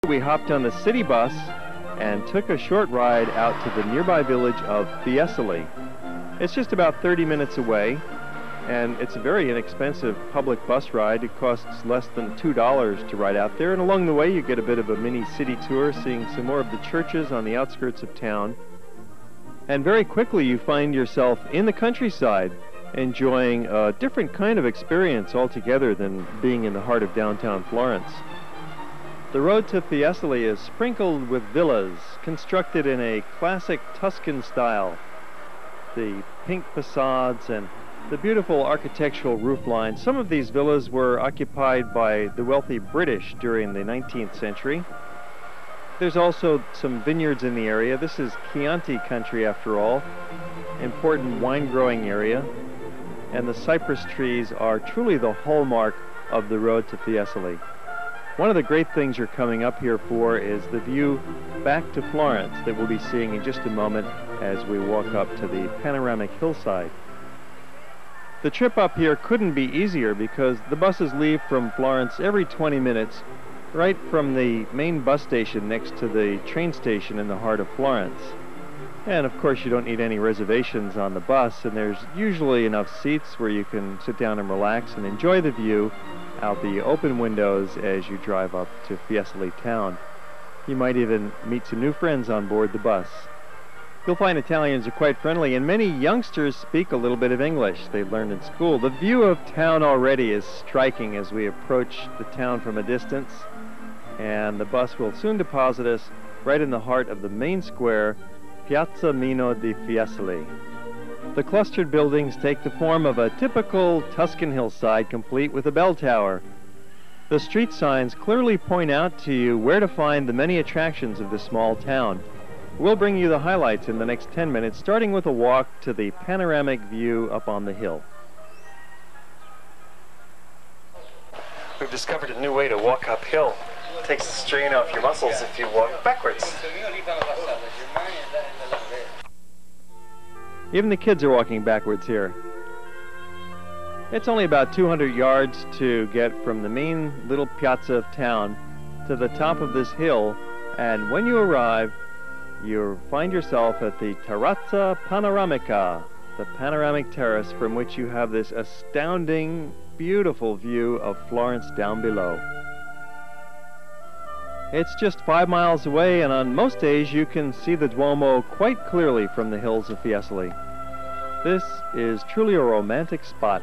We hopped on the city bus and took a short ride out to the nearby village of Fiesole. It's just about 30 minutes away, and it's a very inexpensive public bus ride. It costs less than $2 to ride out there, and along the way you get a bit of a mini city tour, seeing some more of the churches on the outskirts of town. And very quickly you find yourself in the countryside, enjoying a different kind of experience altogether than being in the heart of downtown Florence. The road to Fiesole is sprinkled with villas, constructed in a classic Tuscan style. The pink facades and the beautiful architectural roof lines. Some of these villas were occupied by the wealthy British during the 19th century. There's also some vineyards in the area. This is Chianti country after all, important wine growing area. And the cypress trees are truly the hallmark of the road to Fiesole. One of the great things you're coming up here for is the view back to Florence that we'll be seeing in just a moment as we walk up to the panoramic hillside. The trip up here couldn't be easier because the buses leave from Florence every 20 minutes, right from the main bus station next to the train station in the heart of Florence. And of course you don't need any reservations on the bus, and there's usually enough seats where you can sit down and relax and enjoy the view out the open windows as you drive up to Fiesole town. You might even meet some new friends on board the bus. You'll find Italians are quite friendly, and many youngsters speak a little bit of English they've learned in school. The view of town already is striking as we approach the town from a distance, and the bus will soon deposit us right in the heart of the main square, Piazza Mino di Fiesole. The clustered buildings take the form of a typical Tuscan hillside, complete with a bell tower. The street signs clearly point out to you where to find the many attractions of this small town. We'll bring you the highlights in the next 10 minutes, starting with a walk to the panoramic view up on the hill. We've discovered a new way to walk uphill. It takes the strain off your muscles if you walk backwards. Even the kids are walking backwards here. It's only about 200 yards to get from the main little piazza of town to the top of this hill, and when you arrive, you find yourself at the Terrazza Panoramica, the panoramic terrace from which you have this astounding, beautiful view of Florence down below. It's just 5 miles away, and on most days you can see the Duomo quite clearly from the hills of Fiesole. This is truly a romantic spot.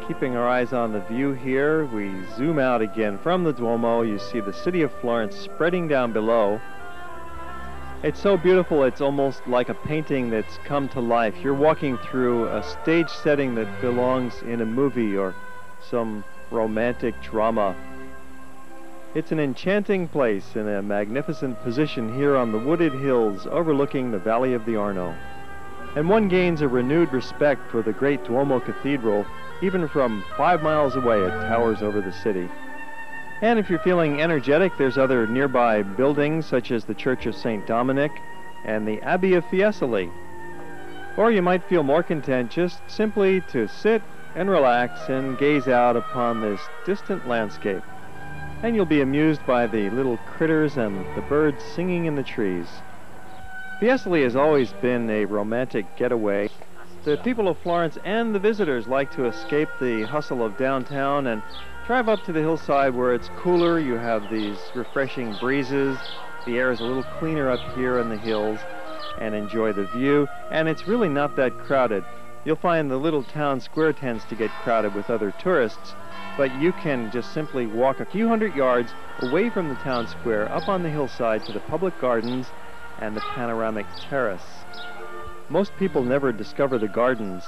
Keeping our eyes on the view here, we zoom out again from the Duomo. You see the city of Florence spreading down below. It's so beautiful, it's almost like a painting that's come to life. You're walking through a stage setting that belongs in a movie or some romantic drama. It's an enchanting place in a magnificent position here on the wooded hills overlooking the valley of the Arno. And one gains a renewed respect for the great Duomo Cathedral. Even from 5 miles away, it towers over the city. And if you're feeling energetic, there's other nearby buildings such as the Church of St. Dominic and the Abbey of Fiesole. Or you might feel more content just simply to sit and relax and gaze out upon this distant landscape. And you'll be amused by the little critters and the birds singing in the trees. Fiesole has always been a romantic getaway. The people of Florence and the visitors like to escape the hustle of downtown and drive up to the hillside where it's cooler. You have these refreshing breezes. The air is a little cleaner up here in the hills, and enjoy the view. And it's really not that crowded. You'll find the little town square tends to get crowded with other tourists, but you can just simply walk a few hundred yards away from the town square up on the hillside to the public gardens and the panoramic terrace. Most people never discover the gardens,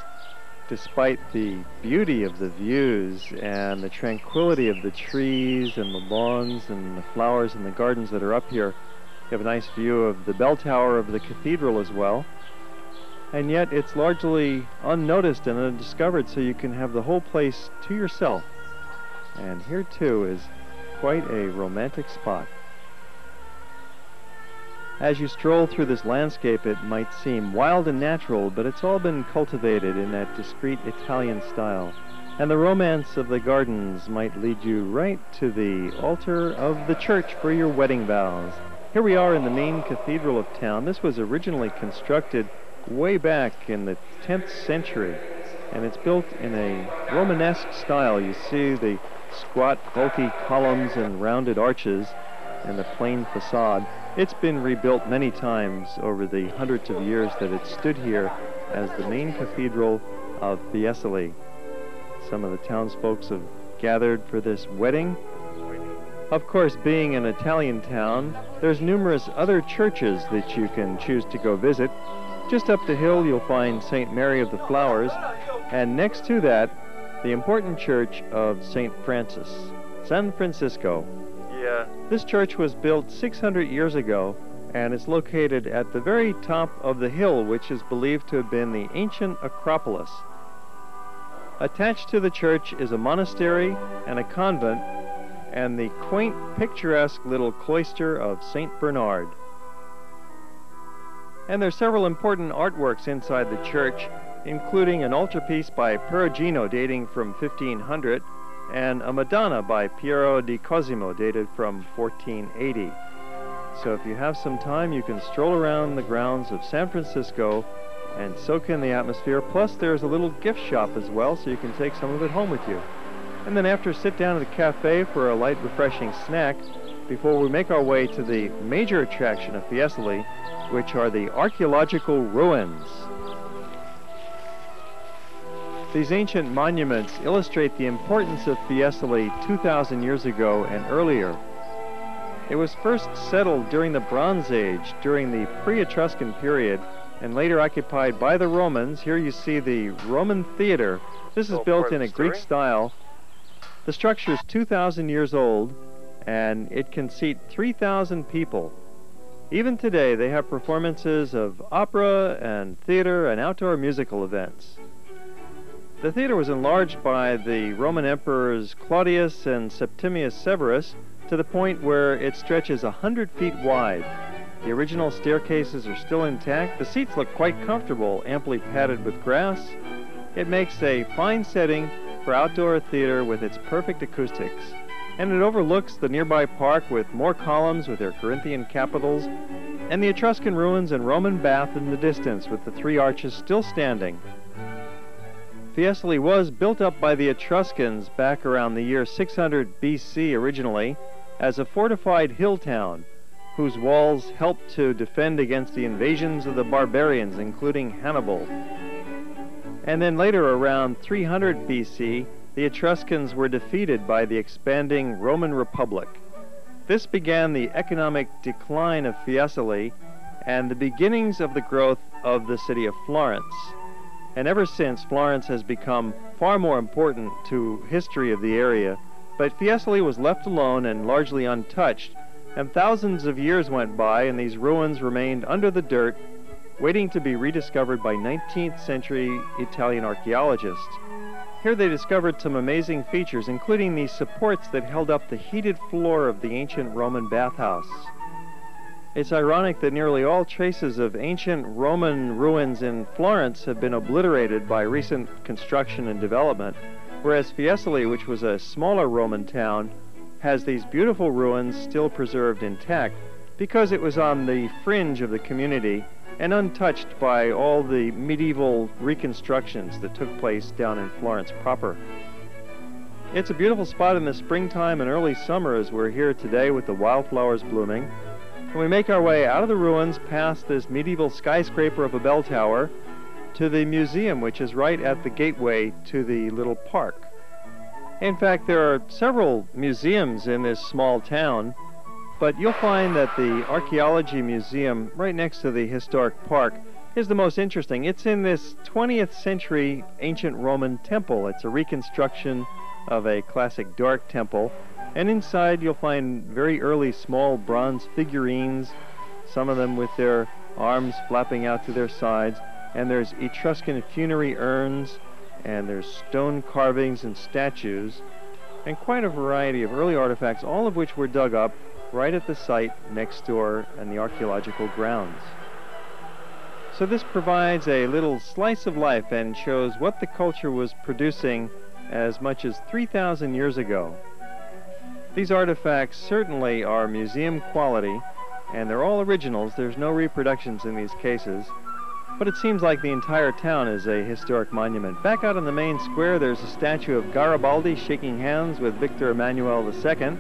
despite the beauty of the views and the tranquility of the trees and the lawns and the flowers and the gardens that are up here. You have a nice view of the bell tower of the cathedral as well. And yet it's largely unnoticed and undiscovered, so you can have the whole place to yourself. And here too is quite a romantic spot. As you stroll through this landscape, it might seem wild and natural, but it's all been cultivated in that discreet Italian style. And the romance of the gardens might lead you right to the altar of the church for your wedding vows. Here we are in the main cathedral of town. This was originally constructed way back in the 10th century, and it's built in a Romanesque style. You see the squat, bulky columns and rounded arches and the plain facade. It's been rebuilt many times over the hundreds of years that it stood here as the main cathedral of Fiesole. Some of the townsfolk have gathered for this wedding. Of course, being an Italian town, there's numerous other churches that you can choose to go visit. Just up the hill, you'll find St. Mary of the Flowers, and next to that, the important church of St. Francis, San Francisco. Yeah. This church was built 600 years ago, and it's located at the very top of the hill, which is believed to have been the ancient Acropolis. Attached to the church is a monastery and a convent, and the quaint, picturesque little cloister of St. Bernard. And there's several important artworks inside the church, including an altarpiece by Perugino dating from 1500, and a Madonna by Piero di Cosimo dated from 1480. So if you have some time, you can stroll around the grounds of San Francisco and soak in the atmosphere. Plus there's a little gift shop as well, so you can take some of it home with you. And then after, sit down at a cafe for a light, refreshing snack before we make our way to the major attraction of Fiesole, which are the Archaeological Ruins. These ancient monuments illustrate the importance of Fiesole 2,000 years ago and earlier. It was first settled during the Bronze Age, during the pre-Etruscan period, and later occupied by the Romans. Here you see the Roman theater. This is built in a Greek style. The structure is 2,000 years old, and it can seat 3,000 people. Even today, they have performances of opera and theater and outdoor musical events. The theater was enlarged by the Roman emperors Claudius and Septimius Severus to the point where it stretches 100 feet wide. The original staircases are still intact. The seats look quite comfortable, amply padded with grass. It makes a fine setting for outdoor theater with its perfect acoustics. And it overlooks the nearby park with more columns with their Corinthian capitals, and the Etruscan ruins and Roman bath in the distance with the three arches still standing. Fiesole was built up by the Etruscans back around the year 600 BC originally as a fortified hill town whose walls helped to defend against the invasions of the barbarians, including Hannibal. And then later, around 300 BC, the Etruscans were defeated by the expanding Roman Republic. This began the economic decline of Fiesole and the beginnings of the growth of the city of Florence. And ever since, Florence has become far more important to history of the area, but Fiesole was left alone and largely untouched, and thousands of years went by and these ruins remained under the dirt, waiting to be rediscovered by 19th century Italian archaeologists. Here they discovered some amazing features, including these supports that held up the heated floor of the ancient Roman bathhouse. It's ironic that nearly all traces of ancient Roman ruins in Florence have been obliterated by recent construction and development, whereas Fiesole, which was a smaller Roman town, has these beautiful ruins still preserved intact because it was on the fringe of the community and untouched by all the medieval reconstructions that took place down in Florence proper. It's a beautiful spot in the springtime and early summer as we're here today with the wildflowers blooming. And we make our way out of the ruins past this medieval skyscraper of a bell tower to the museum, which is right at the gateway to the little park. In fact, there are several museums in this small town, but you'll find that the Archaeology Museum right next to the historic park is the most interesting. It's in this 20th century ancient Roman temple. It's a reconstruction of a classic Doric temple, and inside you'll find very early small bronze figurines, some of them with their arms flapping out to their sides, and there's Etruscan funerary urns, and there's stone carvings and statues, and quite a variety of early artifacts, all of which were dug up right at the site next door in the archaeological grounds. So this provides a little slice of life and shows what the culture was producing as much as 3,000 years ago. These artifacts certainly are museum quality, and they're all originals. There's no reproductions in these cases. But it seems like the entire town is a historic monument. Back out on the main square, there's a statue of Garibaldi shaking hands with Victor Emmanuel II,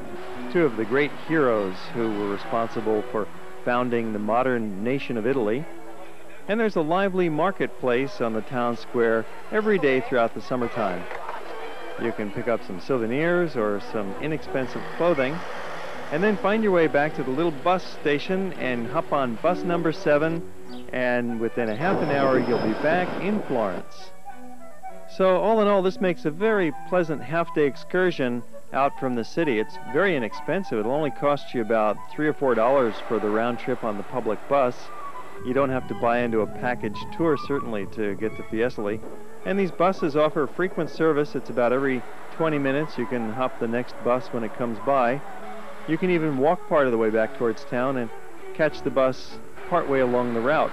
two of the great heroes who were responsible for founding the modern nation of Italy. And there's a lively marketplace on the town square every day throughout the summertime. You can pick up some souvenirs or some inexpensive clothing, and then find your way back to the little bus station and hop on bus number 7, and within a half an hour you'll be back in Florence. So all in all, this makes a very pleasant half-day excursion out from the city. It's very inexpensive. It'll only cost you about $3 or $4 for the round trip on the public bus. You don't have to buy into a package tour, certainly, to get to Fiesole. And these buses offer frequent service. It's about every 20 minutes. You can hop the next bus when it comes by. You can even walk part of the way back towards town and catch the bus partway along the route.